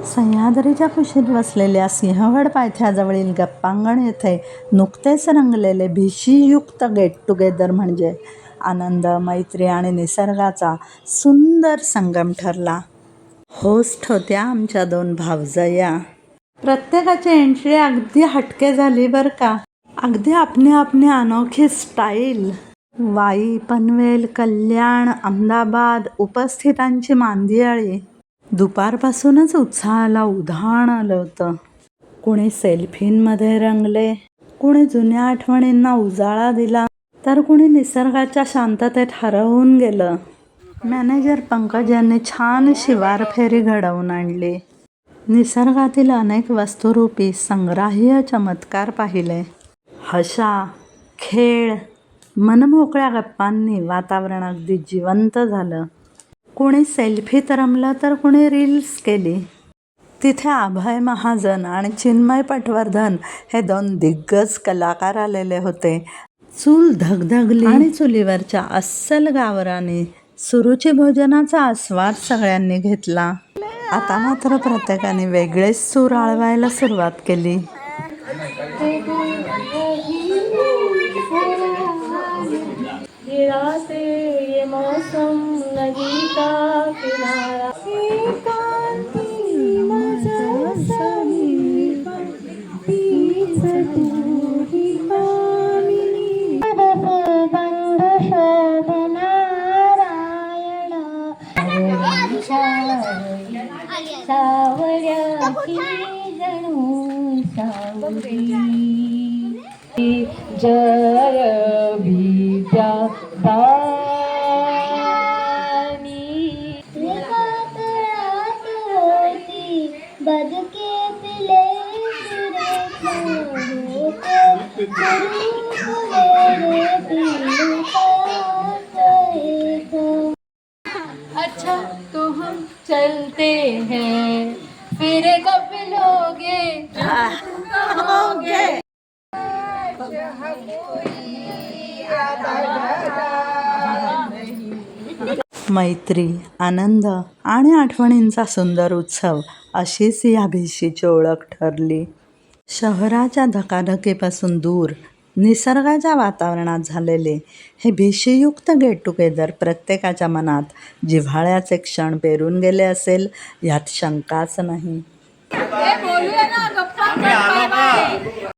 सह्याद्रीच्या कुशीत बसलेल्या सिंहगड पायथ्याजवळील गप्पांगण येथे नुकतेच रंगलेले भीतीयुक्त गेट टुगेदर म्हणजे आनंद, मैत्री आणि निसर्गाचा सुंदर संगम ठरला. होस्ट होत्या आमच्या 2 भावजया. प्रत्येकाची एंट्री अगदी हटके झाली बरं का. अगदी आपली अनोखी स्टाईल. वाई, पनवेल, कल्याण, अहमदाबाद उपस्थितांची मांदियाळी. दुपारपासूनच उत्साहाला उधाण आलं होतं. कुणी सेल्फींमध्ये रंगले, कुणी जुन्या आठवणींना उजाळा दिला, तर कुणी निसर्गाच्या शांततेत हरवून गेलं. मॅनेजर पंकज यांनी छानशी वारफेरी घडवून आणली. निसर्गातील अनेक वस्तुरूपी संग्राह्य चमत्कार पाहिले. हशा, खेळ, मनमोकळ्या गप्पांनी वातावरण अगदी जिवंत झालं. कुणी सेल्फीत रमलं तर कुणी रील्स केली. तिथे अभय महाजन आणि चिन्मय पटवर्धन हे 2 दिग्गज कलाकार आलेले होते. चूल धगधगली आणि चुलीवरच्या अस्सल गावरानी सुरुची भोजनाचा आस्वाद सगळ्यांनी घेतला. आता मात्र प्रत्येकाने वेगळेच सूर आळवायला सुरुवात केली. जय विद्या बदके पिले अच्छा तो हम चलते हैं, फिर कब मिलोगे कहोगे। मैत्री, आनंद आणि आठवणींचा सुंदर उत्सव अशीच या भिशीची ओळख ठरली. शहराच्या धकाधकीपासून दूर निसर्गाच्या वातावरणात झालेले हे भीतीयुक्त गेट टुगेदर प्रत्येकाच्या मनात जिव्हाळ्याचे क्षण पेरून गेले असेल यात शंकाच नाही.